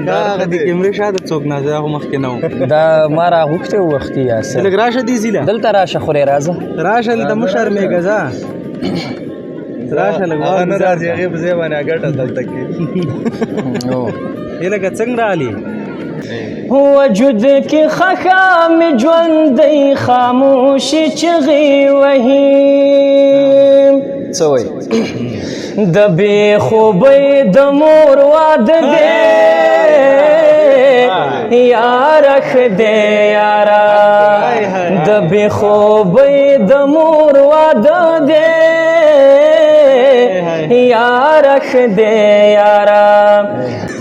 لکه هغه د کیمرې شاته څوک نه زه خو مخکې نه وم دا ما راغوښتی وختي یاسر لږ راشه دې ځي دلته راشه خورې راځه راشه دلته مه شرمېږه ځه راشه لږ هغه نه راځي هغې په ځای باندې ګټه دلته کې یې لکه څنګه رالي وجود کې خخام ژوندی خاموشي چغې وهي څه وایي د بې خوبۍ د مور واده دی یاره ښه دی یاره د بې خوبۍ د مور واده دی یاره ښه دی یاره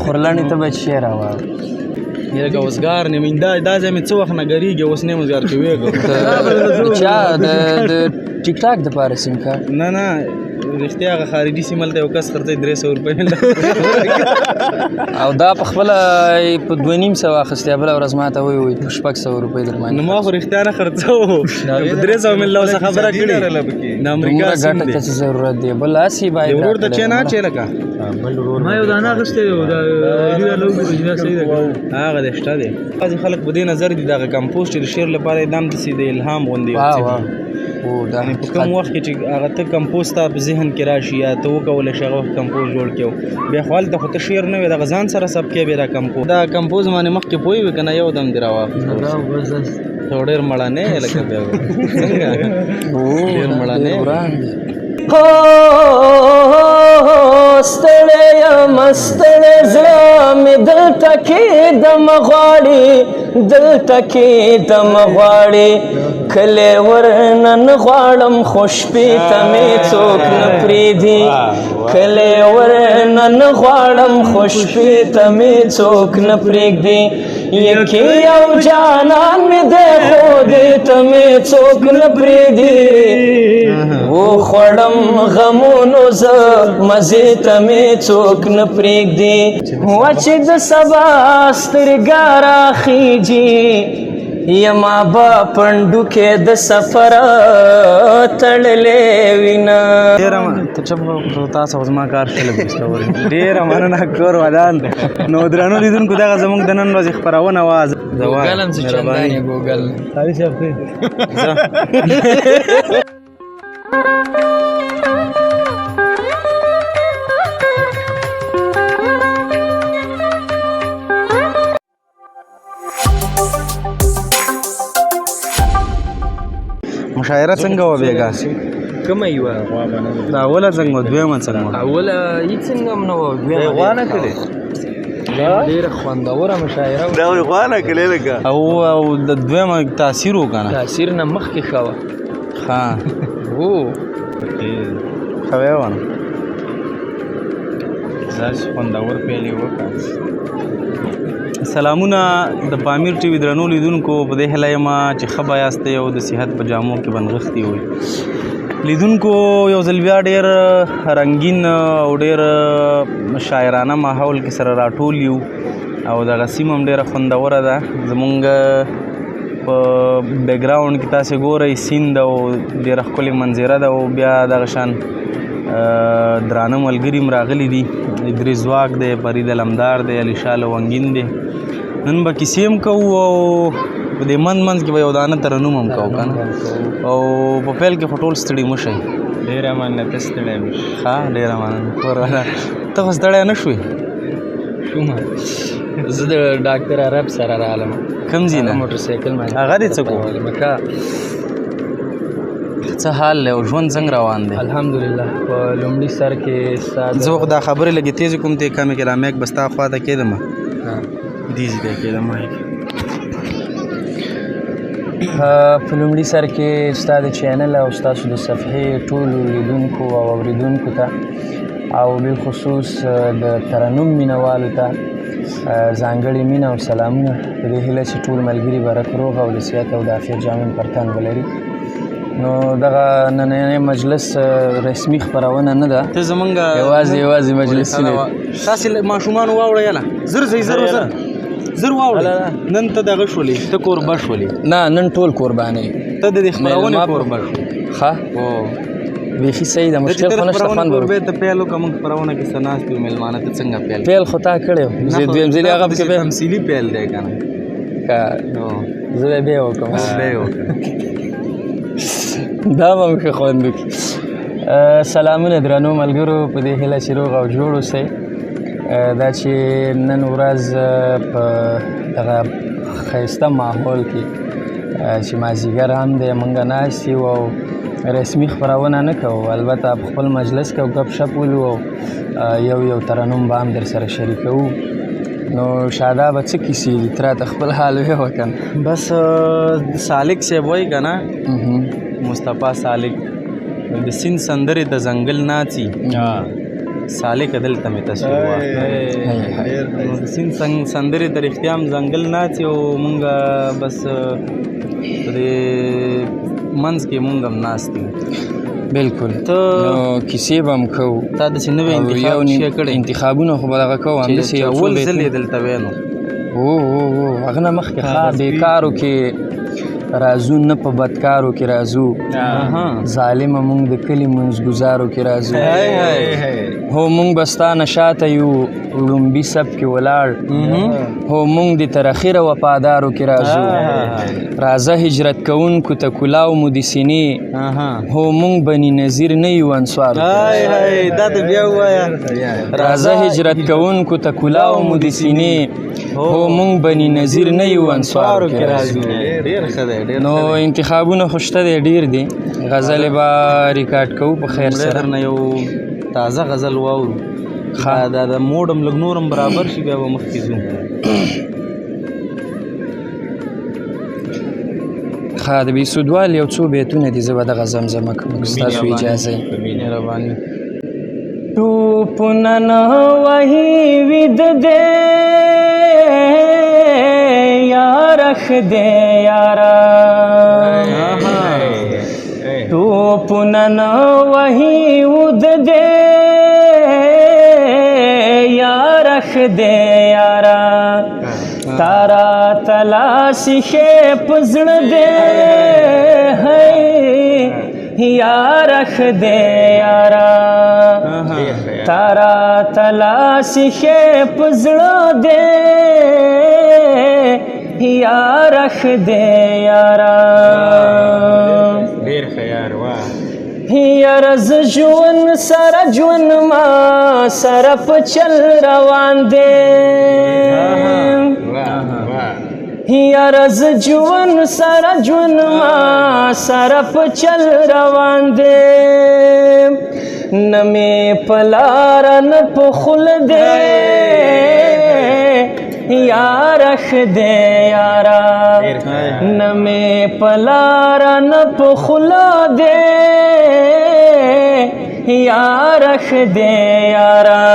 خورلڼې ته باید شعر راواړو لکه اوسګار نه دا ځای مې څه وخت نه ګرېږي اوس نه اوسګار کې ویږم چا د ټیک ټاک دپاره سیم کارت نه نه رښتیا هغه خارجي سیمه هلته یو کس خرڅوي 300 روپۍ او دا په خپله په 2.5 اخیستی بله ورځ ما ته وایي په 600 روپۍ در باندې نو ما خو رښتیا نه خرڅوو په 300 مې له اوسه خبره کړې د امریکا سیم دی ګټه ته ضرورت دی بل هسې باید ورور ته چې نه چې لکه ما یو دانه اخیستی دی دا صحیح ده هغه د شته دی بعضې خلک په دې نظر دي دغه کمپوسټ چې د شعر لپاره یې دام داسې د الهام غوندې یعنې په کوم وخت کې چې هغه ته کمپوز ستا په ذهن کې راشي یا ته وکولی شي هغه وخت کمپوز جوړ کړو بیا خو هلته خو ته شعر نه وي دغه ځان سره سبکې بیا دا کمپوز دا کمپوز باندې مخکې پوه وي که نه یو دم دې راواخلو ته ډېر مړانې یې لکه بیا څنګه ډېر مړانې ستړی یم ستړی زړه مې دلته کې دم غواړي دلته کې دم غواړي کلی ورنن غواړم خو شپې ته مې څوک نه پرېږدي کلی ورنن غواړم خو شپې ته مې څوک نه پرېږدي یکې یو جانان مې دی خو دې ته مې څوک نه پرېږدي وخوړم غمونو زه مزې ته مې څوک نه پرېږدي وچې د سبا سترګه راخیږي یما به پنډوکې د سفر تړلې وینه ته چپ تاسو خو زما کار ښه لګي ډېره مننه کور ودان نو درنو لیدونکو دغه زموږ د نن ورځې خپرونه وه ګوګل هم څه چندان یې ګوګل خالي صاحب ښه مشاعره څنګه وه بېګا کومه یې وه دا اوله څنګه وه دویمه څنګه وه اوله هېڅ څنګه هم نه وه غوا نه کړې ډېره خوندوره مشاعره وه دا وایي غوا نه کړې لکه او د دویمه تاثیر و که نه تاثیر نه مخکې ښه وه ښه هو ښه ویې وه نو داسې خوندور پیل یې وکړه سلامونه د پامیر ټي وي درنو لیدونکو په دې هیله یم چې ښه به یاستئ او د صحت په جامو کې بنغښتي وئ لیدونکو یو ځل بیا ډېر رنګین او ډېر شاعرانه ماحول کې سره راټول یو او دغه سیمه هم ډېره خوندوره ده زمونږ په بیکګراونډ کې تاسې ګورئ سیند او ډېره ښکلې منظره ده او بیا دغه شان درانه ملګري هم راغلي دي ادریس ځواک دی فرید علمدار دی علی شاه لونګین دی نن به کیسې هم کوو او په دې منځ کې به یو دانه ترنم هم کوو که نه او په پیل کې خو ټول ستړي مه شئ ډېره مننه ته ستړی مې ښه ډېره مننه کور والا ته خو ستړی نه شوې شوم زه د ډاکټر عرب سره رالم کوم ځای نه موټر سایکل باندې هغه دې څه کوو څه حال دی او ژوند څنګه روان دی الحمدلله په لومړي سر کې زه خو دا خبرې لږې تیزې کوم ته کمې کې رامیک به ستا خوا ته کېدم دې ځای ته کېدم په لومړي سر کې ستا د چینل او ستاسو د صفحې ټولو لیدونکو او اورېدونکو ته او بالخصوص د ترنم مینوالو ته ځانګړې مینه او سلامونه په دې هیله چې ټول ملګري به رک روغ او د صحت او د عافیت جامن پر تن ولري نو دغه نننی مجلس رسمي خپرونه نه ده ته زمونږ یوازې مجلسونه تاسې ماشومان واوړه یاله زر ځئ زر واوړه نن ته دغه شولې ته کوربه شولې نه نن ټول قربانې ته د دې خپرونې کوربه شولې ښه بیخي صحیح ده مشکل خو نشته خوند به به ته پیل وکړه موږ خپرونه کې څه ناست یو میلمانه ته څنګه پیل پیل خو تا کړی و زه دویم ځلي هغه پکې بیا تمثیلي پیل دی که نه که زه به بیا وکړم بیا یې وکړه دا به مو ښه خوند وکړي سلامونه درنو ملګرو په دې هیله چې روغ او جوړ اوسئ دا چې نن ورځ په دغه ښایسته ماحول کې چې مازدیګر هم دی موږ ناست یو او رسمي خپرونه نه کوو البته په خپل مجلس کې ګپ شپ ولو او یو ترنم به هم در سره شریکوو نو شادابه څه کیسې دي ته راته خپل حال ویې وکړه بس سالک صاحب وایي که نه مصطفی سالک د سیند سندرې د ځنګل ناڅي سالک دلته مې تصویر واخلې نو د سیند سندرې د رښتیا هم ځنګل ناڅي او مونږ بس په دې منځ کې مونږ هم ناست یو بلکل ته نو کیسې به هم کوو تا داسې نوی انتخاب شی کړی انتخابونه خو به دغه کوو همداسې یو څو اول ځل یې دلته وی نو هغه نه مخکې بېکارو کې راځو نه په بدکارو کې راځو ظالمه مونږ د کلي منځګزارو کې راځو هو مونږ به ستا نه شاته یو لومبي سب کې ولاړ هو مونږ د تر اخره وفادارو کې راځو راځه هجرت کوونکو ته کلاو مو د سینې هو مونږ بني نظیر نه یو انصارو دا د بیا ووایه راځه هجرت کوونکو ته کلاو مو د سینې هو مونږ بني نظیر نه یو انصارو کې راځو ډېر ښه دی نو انتخابونه خو شته دی ډېر دي غزلې به ریکارډ کوو په خیر سره درنه یو تازه غزل واورو دا د موډم لږ نورم برابر شي بیا به مخکې ځو ښه د بېسودوال یو څو بیتونه دي زه به دغه زمزمه کوم ستاسو اجازه مهرباني ټوپونه نه وهي ویده دی یارخ دی یارا ټوپونه نه وهي ود دی یارخ دی یارا تارا تلاشی ښې په زړه دی یارخ دی یارا تارا تلاشی ښې په زړه دی یارخ دی یارا ډېر ښه یار واه یاره زه ژوند سره ژوند ما سره په چل روان دی یاره زه ژوند سره ژوند ما سره په چل روان دی نه مې په لاره نه په خوله دی یارخ دی یارا نه مې په لاره نه په خوله دی یارخ دی یارا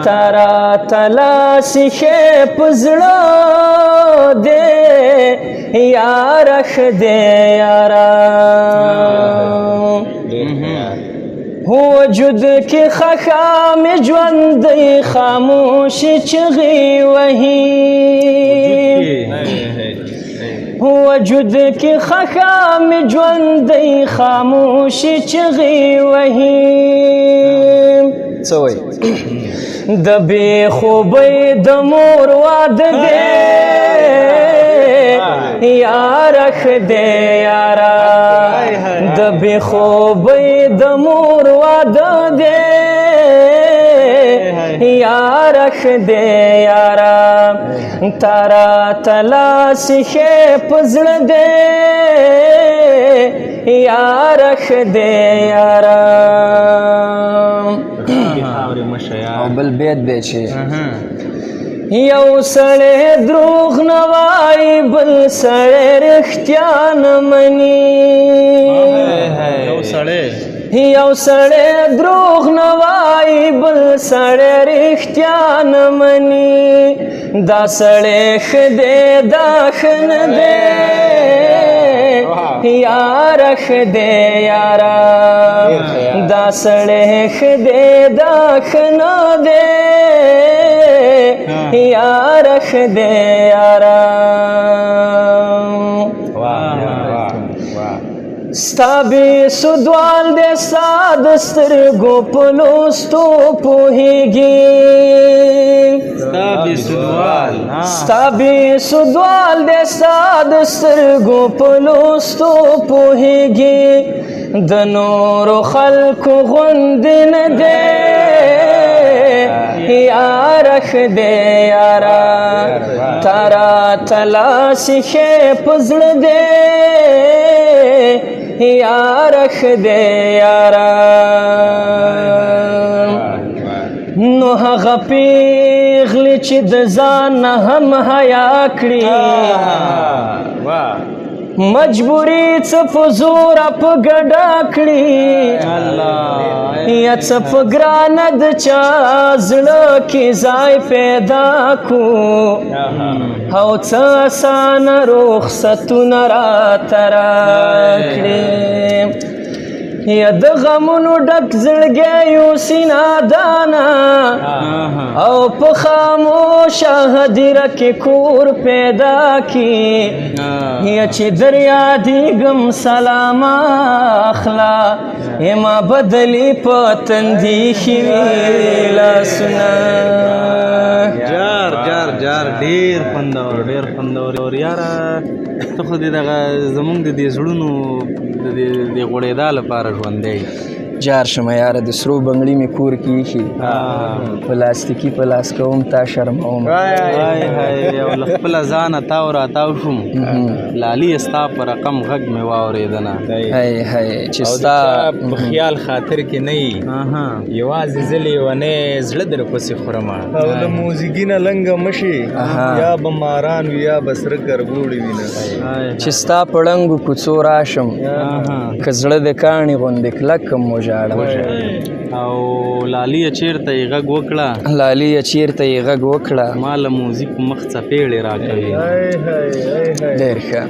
تارا تلاشی ښې په زړه دی یارخ دی یارا وجود کی خخام ژوندی خاموشی چغی وهی وجود کی خخام ژوندی خاموشی چغی وهی څه د بې خوبۍ د مور واده دی یارخ دی یارا د بې خوبۍ د مور واده دی یارخ دی یارا تارا تلاشی ښې په زړه دی یارخ دی یارا او بل بیت دی چې یو سړی دروغ نه وایي بل سړی رښتیا نه مني یو سړی دروغ نه وایي بل سړی رښتیا نه مني دا سړی ښه دی دا ښه نه دی یارخ دی یارا دا سړی ښه دی دا ښه نه دی یارخ دی یارا ستا بې سودوال دی ستا د سترګو په لوستو پوهېږي ستا بې سودوال دی ستا د سترګو په لوستو پوهېږي د نورو خلکو غوندې نه دی یاره ښه دی یاره تا راته لاسې ښې په زړه دی یاره ښه دی یاره نو هغه پیغلې چې د ځان نه هم حیا کړي مجبوري څه په زوره په ګډه کړي یا څه په ګرانه د چا زړه کې ځای پیدا کړو او څه اسانه رخصتونه راته راکړي یا د غمونو ډک زړګی یوسي نادانه او په خاموشه هدیره کې کور پیدا کړي یا چې در یادېږم سلامه اخلا ما بدلې په تندي ښې وي لاسونه جار ډېر خوندور یاره ته خو دې دغه زمونږ د دې زړونو د غوړېدا لپاره ژوندی جار شمه یاره د سرو بنګړي مې کور کې ایښي پلاستیکي په لاس کوم تا شرموم او له خپله ځانه تاو راتاو شوم لالي ستا په رقم غږ مې واورېدنه چې ستا په خیال خاطر کې نه یي یوازې زه لیونی زړه در پسې خورم او له موزیګي نه لنګه مشي یا به ماران وي یا به سره کربوړي وي نه چې ستا په ړنګو کوڅو راشم که زړه د کاڼي غوندې کلک کم وژاړم او لالي چیرته یې غږ وکړه ما له موزیک مخ څپېړې راکوي ډېر ښه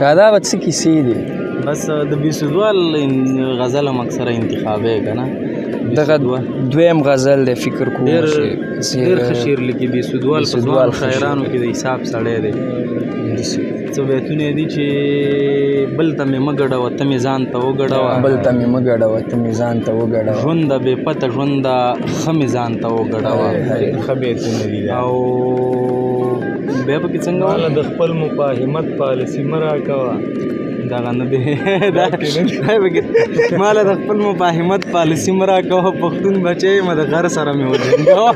شادابه څه کیسې دي بس د بېسودوال غزل هم اکثره انتخابی که نه دغه دویم غزل دی فکر کوم ډېر ښه شعر لیکي بېسودوال په ځوانو شاعرانو کې د حساب سړی دی څه بیتونه دي چې بل ته مې مه ګډوه ته مې ځان ته وګډوه ژونده بې پته ژونده ښه مې ځان ته وګډوه ښه بیتونه دي او بیا پکې څنګه ماله د خپل مفاهمت پالیسي مه راکوه دغه نه دی ماله د خپل مفاهمت پالیسي مه راکوه پښتون بچی یم د غر سره مې وجنګوه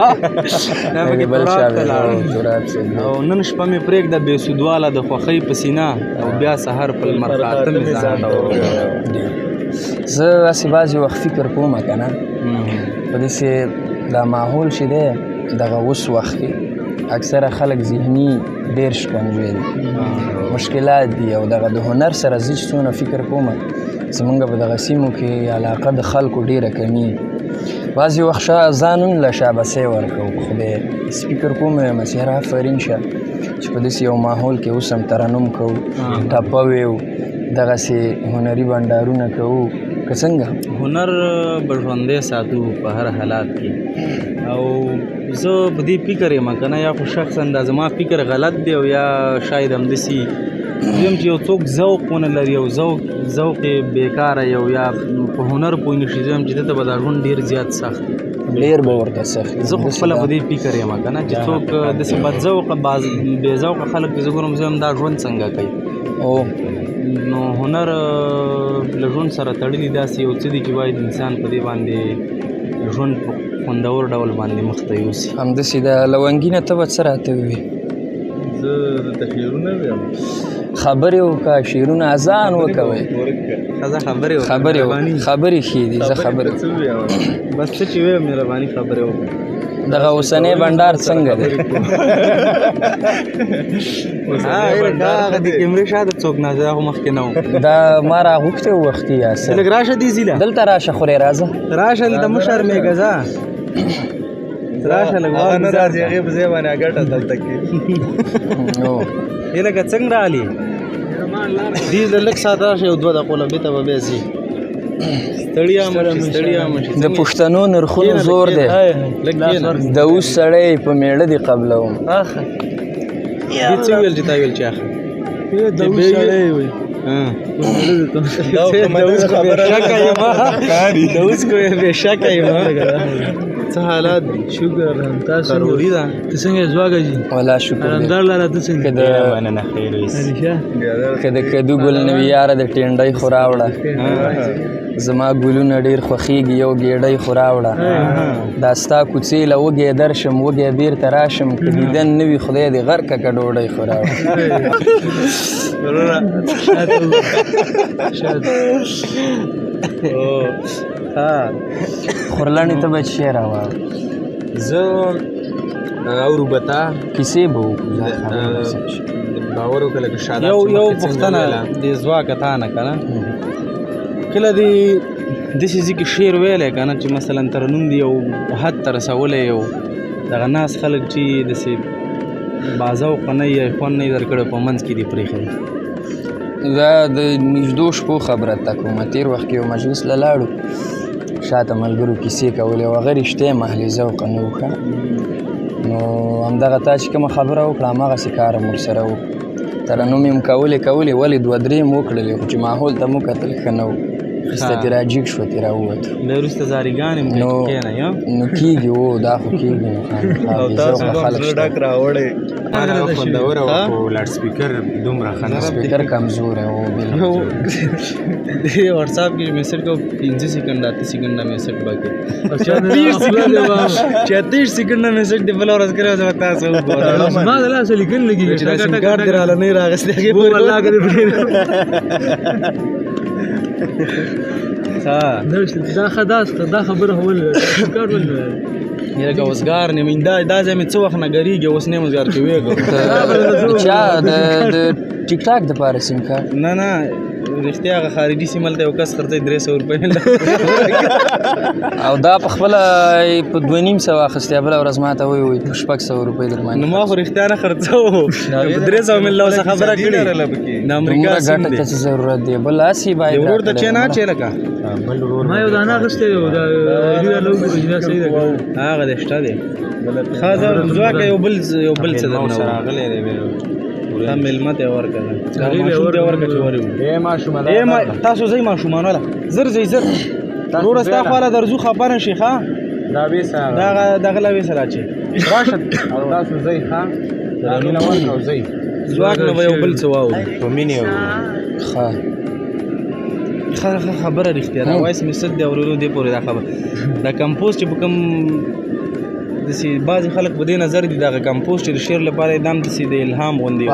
او نن شپه مې پرېږده بېسودواله د خوښۍ په سینه او بیا سهار په لمر خاته مې ځان ته زه هسې بعضې وخت فکر کوم که نه په داسې دا ماحول چې دی دغه اوس وخت کې اکثره خلک ذهني ډېر شکنجوي دي مشکلات دي او دغه د هنر سره زه چې څونه فکر کوم زمونږ په دغه سیمو کې علاقه د خلکو ډېره کمیږي بعضې وخت ځان هم له شابسۍ ورکوو خدای فکر کوم مسیحر آفرین شه چې په داسې یو ماحول کې اوس هم ترنم کوو ټپه ویو دغسې هنري بنډارونه کوو که څنګه هنر به ژوندی ساتو په هر حالات کې او زه په دې فکر یم که نه یا خو شخصا دا زما فکر غلط دی او یا شاید همداسې ویم چې یو څوک ذوق ونه لري او ذوق یې بېکاره یا په هنر پوه نه شي زه یم چې دته به دا ژوند ډېر زیات سخت ډېر به ورته سخت زه خو خپله په دې فکر یم که نه چې څوک داسې بدذوقه بې ذوقه خلک چې زه ګورم زه هم دا ژوند څنګه کوي نو هنر له ژوند سره تړلي داسې یو څه دي چې باید انسان په دې باندې ژوند په خوندور ډول باندې مخ ته یوسي همداسې د لونګینه ته به څه راته ووایې زه درته شعرونه ویم خبرې وکړه شعرونه اذان وکوئ خبرې ښې دي زه خبرې بس څه چې ویم مهرباني خبرې وکړه دغه اوسنی بنډار څنګه دی هغه د کیمرې شاته څوک نه زه خو مخکې نه وم دا ما راغوښتی و وختي یاسر لږ راشه دې ځیله دلته راشه خورې راځه راشه دلته مه شرمېږه ځه راشه لږ نه راځي هغې په ځای باندې ګټه دلته کې لکه څنګه رالي دې لږ ساعت راشه یو دوه دقیقو نه بېرته به بیا ځي ستړیا مشي د پښتنو نرخونو زور دی د اوس سړی په میړه دې قبلوم دې څه ویل چې تا ویل چې اخر څه حالات دي؟ شکر تاسو ضروري ده. ته څنګه زواګه جي ولا شکر الحمدلله لاله ته څنګه مننه خیر ویس که د کدو ګل نه وي یاره د ټینډۍ خو راوړه زما ګلونه ډېر خوښېږي یو ګېډۍ خو راوړه دا ستا کوڅې له وږی درشم وږی بېرته راشم که دیدن نه وي خدای دې غرقه که ډوډۍ خو راوړه خورلڼې ته به شی راوړه زه اورو به تا کیسې به وکړو باور وکړه که شاداب یو پوښتنه د ځواکه تا نه که نه کله دې داسې ځای کې شعر ویلی که نه چې مثلا ترنم دي یو حد ته رسولی یو دغه ناس خلک چې داسې باذوقه نه یا خوند نه یې درکړی په منځ کې دې پرېښی دا د نږدو شپو خبره ته کومه تېر وخت کې یو مجلس له لاړو شاته ملګرو کیسې کولې او هغه رښتیا محلي ذوقه نه و ښه نو همدغه تا چې کومه خبره وکړه هماغسې کار هم ورسره وکړو ترنم یې م کولې ولې دوه درې م وکړلې خو چې ماحول ته مو کتل ښه نه و خسته ترې راجیګ شوه ترې راووتو بیا وروسته زاریګانې م کېنئ نو کېږي او دا خو کېږي نو ذوقه خلک شته راوړی خوندوره وه خو لاډ سپیکر دومره ښه نه سپیکر کمزوری و واټساپ کې میسج کو 15 سیکنډ 8 سیکنډ میسج باقي 36 سیکنډ میسج دی بل ورځ کړو زما تاسو وګورئ ما د لاس لیکل لګي چې سیم کارت دراله نه راغسته کې الله کړی دا خداس دا خبره هول کار ول یا اوسګار نه من دا ځمې څو وخت نه غریږي اوس نه مزګار کې وېګو چا د ټیک ټاک د پاره سیم کارت نه رښتیا هغه خارجي سیمل ته یو کس خرڅوي 300 روپۍ او دا په خپله په 2.5 اخیستی بله ورځ ما ته وایي په 600 روپۍ در باندې نو ما خو رښتیا نه خرڅوو 300 مې الله څه خبره کړې د امریکا سیم دی څه ضرورت دی بل هسې باید ورور ته چې نه چې لکه ما یو دانه اخیستی و دا ریډر لوګو دا صحیح ده هغه د شته دی خاصه ځواکه یو بل څه درنه راغلی دی دا ملمه ته ورکړه ماشوم ته ورکړه چې وریو تاسو ځئ ماشومان ولا زر ورور ستا خواله درځو خبر نشي ښه دا ویسه دغه لا ویسه راچی راشد او تاسو ځئ ښه مینه ورکړو ځئ ځواک نه یو بل څه واورو په مینې ښه خبره رښتیا ده وایس میسج دی اورېدو دې پورې دا خبره دا کمپوز چې په کوم داسې بعضې خلک په دې نظر دي دغه کمپوز چې د شعر لپاره یې دام داسې د الهام غوندې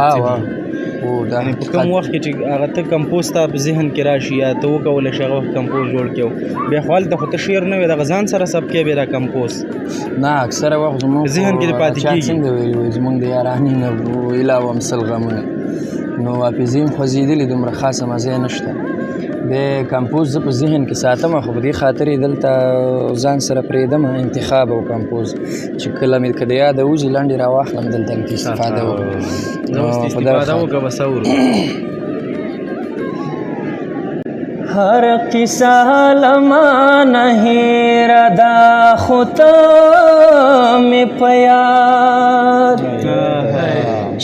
یعنې په کوم وخت کې چې هغه ته کمپوز ستا په ذهن کې راشي یا ته وکولی شي هغه وخت کمپوز جوړ کړو بیا خو هلته خو ته شعر نه وي دغه ځان سره ثبت کوې بیا دا کمپوز نه اکثره وخت زموږ ذهن کې دې پاتې کېږي څنګه ویلي وایي زموږ د یارانې نه علاوه هم سل غمونه نو حافظې م خوځېدلي دومره خاصه مزه یې نشته بیا کمپوز زه په ذهن کې ساتم خو په دې خاطر یې دلته ځان سره پرېږدم انتخاب او کمپوز چې کله مې که د یاده وځي لنډې راواخلم دلته کې استفاده وکړم استفاده وکړه بس اورو ہر قصہ لما نہیں ردا خطا میں پیار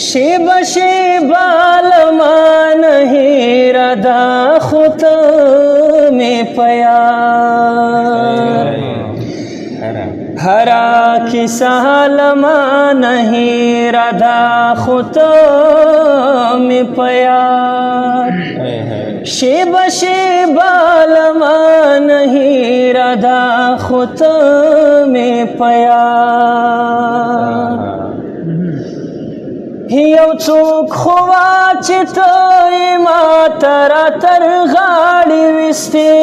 شیب لما نہیں ردا خطا میں پیار ہرا قصہ لما نہیں ردا خطا میں پیار شیب لما نہیں ردا خطا میں پیار یو څوک خوا چې ته یې ما ته راتر غاړې ویستې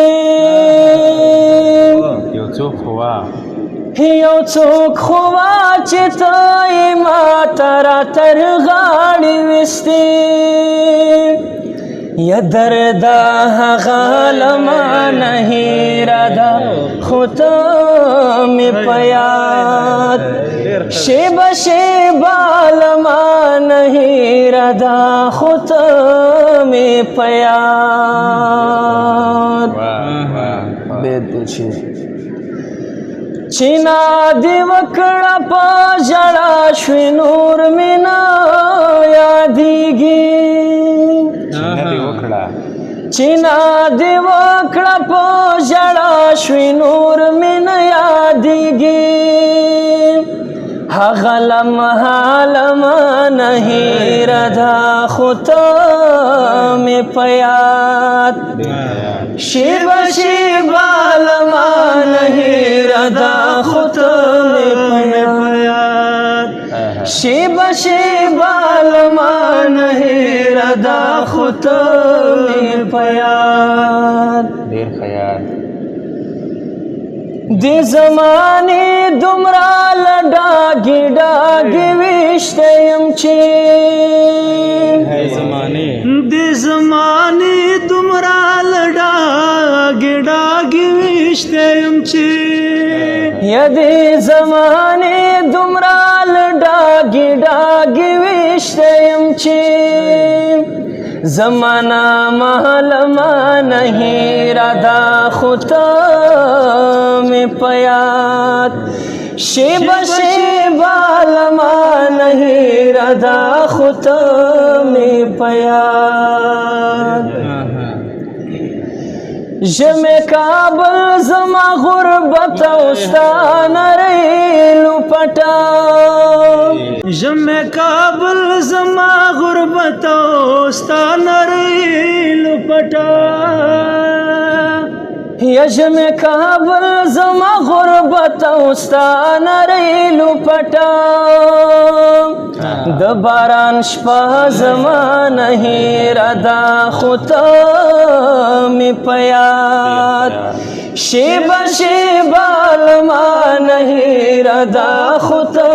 یو څوک خوا چې ته یې ما ته راتر غاړې ویستې یا دردا هغه لما نہیں ردا خطا میں پیاد شیب لما نہیں ردا خطا میں پیاد بیت چی چینا دی وکڑا پا جڑا شوی نور منا یادیگی چینا دی وکړه په ژړا شوي نور مې نه یادېږي هغه لمحه لمحه هېره ده خو ته مې په یاد شیبه شیبه لمحه هېره ده خو ته مې په یاد شیبه شیبه لمحه هېره ده خو ته مې په یاد ډېر خیال دی زمانې دومره له ډاګې ډاګې ویشته یم چې د زمانې دومره له ډاګې ډاګې ویشته یم چې یا دی زمانې دومره له ډاګې ډاګې ویشته یم چې زمانہ محلمانه هیره ده خو ته مې په یاد شیبه شیبه لمحه هیره ده خو ته مې په یاد ژمی کابل زما غربت او ستا نرۍ لوپټه ژمی کابل زما غربت او ستا نرۍ لوپټه یا ژمی کابل زما غربت او ستا نرۍ لوپټه د باران شپه زما نه هېره ده خو ته مې په یاد شیبه شیبه لمحه هېره ده خو ته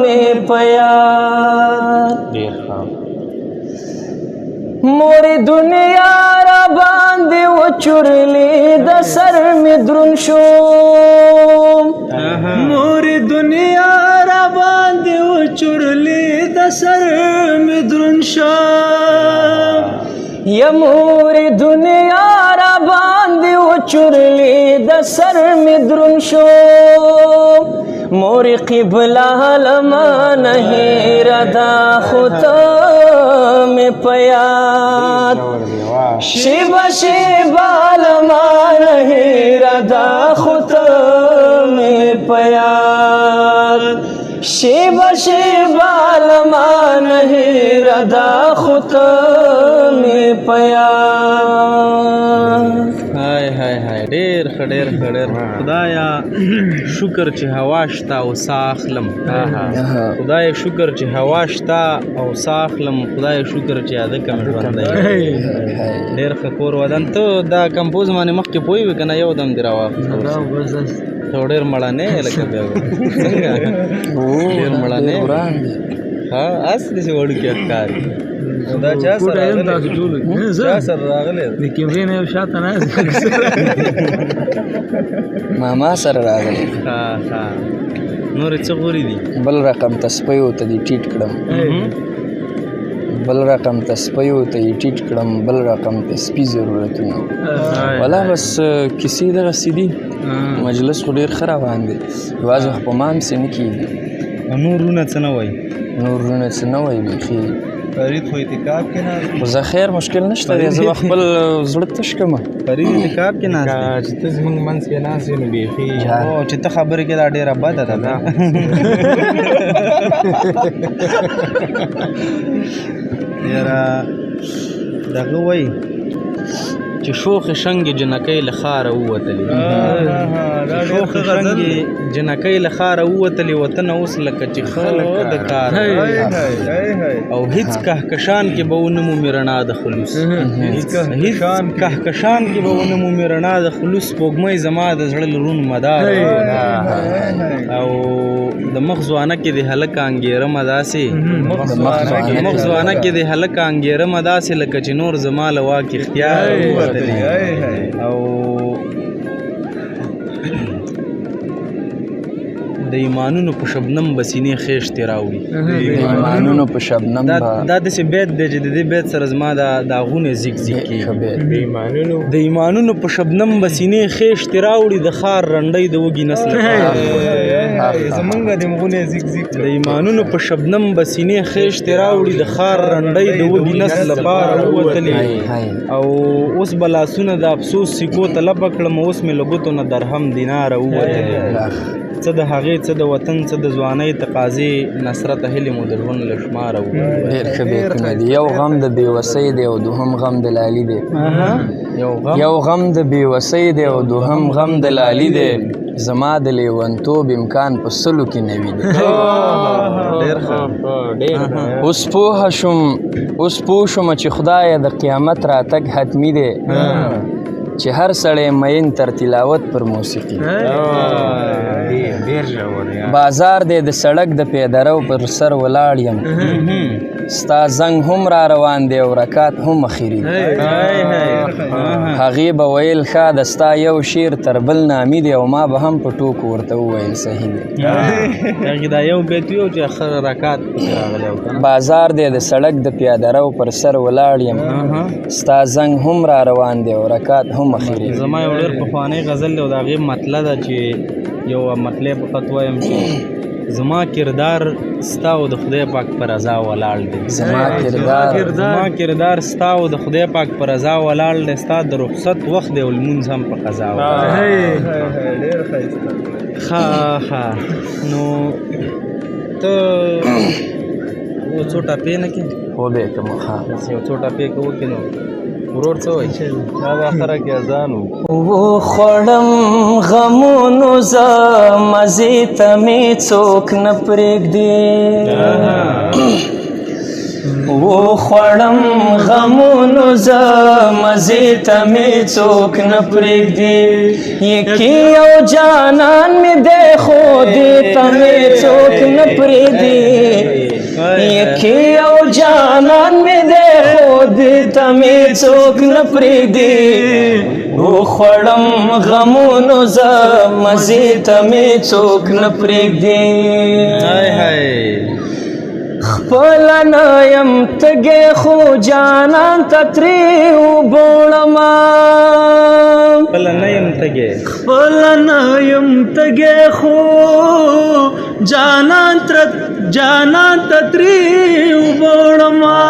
مې په یاد مورې دنیا را باندې وچورلې د سر مې دروند شو مورې دنیا را باندې وچورلې د سر مې دروند شو یا مورې دنیا را باندې وچورلې د سر مې دروند شو مورې قبله لمحه هېره ده خو ته مې په یاد شیبه شیبه لمحه هېره ده خو ته مې په یاد شیبه شیبه لمحه هېره ده خو ته مې په یاد هاي هاي هاي ډېر ښه ډېر ښه ډېر خدایا شکر چې هوا شته او ساه اخلم خدایا شکر چې هوا شته او ساه اخلم خدایا شکر چې یاده که مې ژوندی ډېر ښه کور ودان ته دا کمپوز باندې مخکې پوه وي که نه یو دم دې راواخیست ته ډېر مړانې یې لکه بیا څنګه ډېر مړانې ها اس داسې وړوکي ښکاري دا چا سره راغلی د کیمرې نه یو شاته نه ماما سره راغلی ها ها نورې څه غوري دي بل رقم ته سپیو ته دې ټیټ کړم بل رقم ته سپیو ته یې ټیټ کړم بل رقم ته سپي ضرورتونه والا بس کیسې دغسې دي مجلس خو ډېر ښه روان دی یوازې خو په ما همسې نه کېږي نورونه څه نه وایي نورونه څه نه وایي بیخي فرید خو اعتکاف کې ناست خو زه خیر مشکل نشته دی زه به خپل زړه تش کړم فرید اعتکاف کې ناست دی چې ته زموږ منځ کې ناست یې نو بیخي او چې ته خبرې کې دا ډېره بده ده یاره دغه وایي چې شوخې شنګې جنکۍ له ښاره ووتلې شوخې شنګې جنکۍ له ښاره ووتلې وطن اوس لکه چې خلک د کار او هیڅ کهکشان کې به ونه مومې رڼا د خلوص هیڅ کهکشان کې به ونه مومې رڼا د خلوص سپوږمۍ زما د زړه لرون مدار او د مخ ځوانه کې د هلک انګېرمه داسې مخ ځوانه کې د هلک انګېرمه داسې لکه چې نور زما له واک اختیار او د ایمانونو په شبنم به سینې خېشتې راوړي ایمانونو په شبنم دا داسې بیت دی چې د دې بیت سره زما دا غونې زیګ زیګ کېږي د ایمانونو په شبنم به سینې خېشتې راوړي د ښار رنډۍ د وږي نسل زمونږ د مغونه زیګ زیګ د ایمانونو په شبنم بسینې خېش تې راوړي د ښار رنډۍ د وږي نس لپاره ووتلې او اوس به لاسونه د افسوس سیکو ته لپه کړم اوس مې له ګوتو نه درهم دیناره ووتلې څه د هغې څه د وطن څه د ځوانۍ تقاضې نصرت هیلې مو د ژوند له شماره ووتلې. ډېر ښه بیتونه دي. یو غم د بېوسۍ دی او دوهم غم د لالي دی. یو غم د بېوسۍ دی او دوهم غم د لالي دی. زما د لیونتوب امکان په سلو کې نه وي. اوس پوه شوم چې خدایه د قیامت راتګ حتمي دی چې هر سړی مین تر تلاوت پر موسیقي. بازار دی د سړک د پیدرو پر سر ولاړ یم ستا زنګ هم را روان دی او رکات هم اخیری دی. هغې به ویل ښه د ستا یو شعر تر بل نامي دی او ما به هم په ټوکو ورته وویل صحیح دی. دا یو بیت وي چې اخر رکات پکې راغلی و. بازار دی د سړک د پیادرو پر سر ولاړ یم ستا زنګ هم را روان دی او رکات هم اخیری. زما یو ډېر پخوانی غزل دی او د هغې مطلع ده چې یو مطلع په خط وایم چې زما کردار ستا او د خدای پاک په رضا ولاړ دی. زما کردار ستا او د خدای پاک په رضا ولاړ دی. ستا د رخصت وخت دی او لمونځ هم په قضا ولاړ دی. ښه نو ته څو ټاپې نه کې هو به کوم یو څو ټاپې که وکړې نو ورور څه وایي دا به اخره کې اذان و خوړم غمونو زه مزې ته مې څوک نه پرېږدي. خوړم غمونو زه مزې ته مې څوک نه پرېږدي. یکي یو جانان مې دی خو دې ته مې څوک نه پرېږدي. یکي یو جانان مې دی خو دې ته مې څوک نه پرېږدي. خوړم غمونو زه مزې ته مې څوک نه پرېږدي. خپله نه یم تږی خو جانان ته ترې وبوړمه. خپله نه یم تږی خو جانان ته ترې وبوړمه.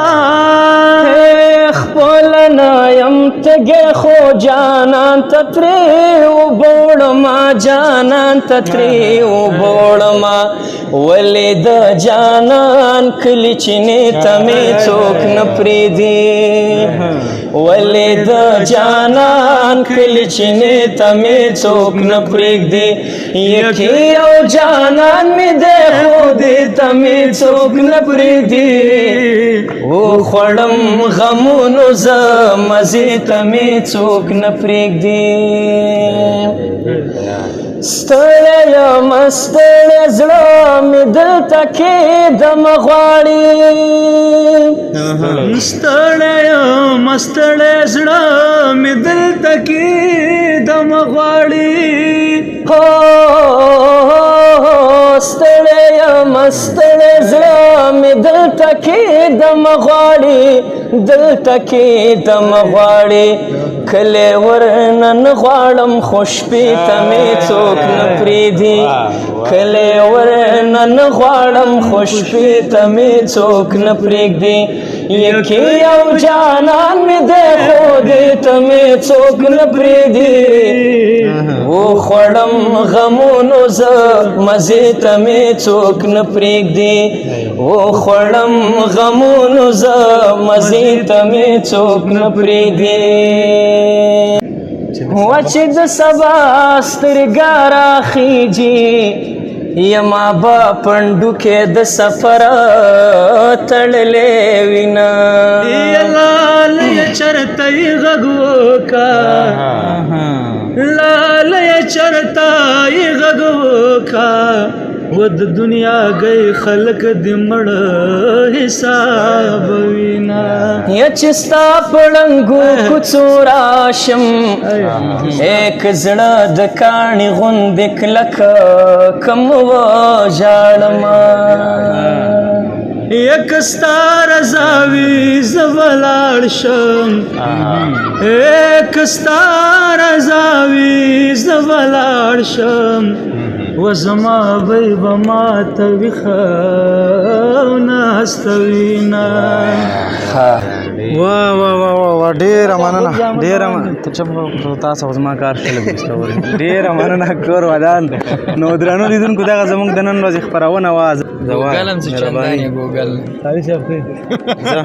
خپله نه یم تږی خو جانان ته ترې وبوړمه. ولې د جانان کلي چینې ته مې څوک نه پرېږدي. ولې د جانان کلي چینې ته مې څوک نه پرېږدي. یکي یو جانان مې دی خو دې ته مې څوک نه پرېږدي. خوړم غمونو زه مزې ته مې څوک نه پرېږدي. ستړی یم ستړی زړه مې دلته کېدمه غواړي. ستړی یم ستړی زړه مې دلته کېدمه غواړي. ستړی یم ستړی زړه مې دلته کېدمه غواړي. کلی ورنن غواړم خو شپې ته مې څوک نه پرېږدي. کلی ورنن غواړم خو شپې ته مې څوک نه پرېږدي. یکي یو جانان مې دی خو دې ته مې څوک نه پرېږدي. خوړم غمونو زه مزې ته مې څوک نه پرېږدي. خوړم غمونو زه مزې ته مې څوک نه پرېږدي. چې د سبا سترګه راخیږي یما با پنډوکې د سفر تړلې وینا. لاله چرته غږ وکړه لاله چرته غږ وکړه. و د دنیا گئی خلق د مړ حساب وینا. یا چې ستا پړنګو کوڅو راشم ایک زړه د کاڼي غوندې کلکه کم وژاړمه. یک ستا رضا وي زه ولاړ شم. یک ستا رضا وي زه ولاړ شم. و زما بی بما تویخه ناستوینا واه واه واه واه ډېره مننه ډېره ته چپ تاسو خو زما کار ښه لګېسته ډېره مننه کور ودان نو درنو لیدونکو دغه زموږ د نن ورځې خپرونه وه ګوګل هم څه چندانې ګوګل زه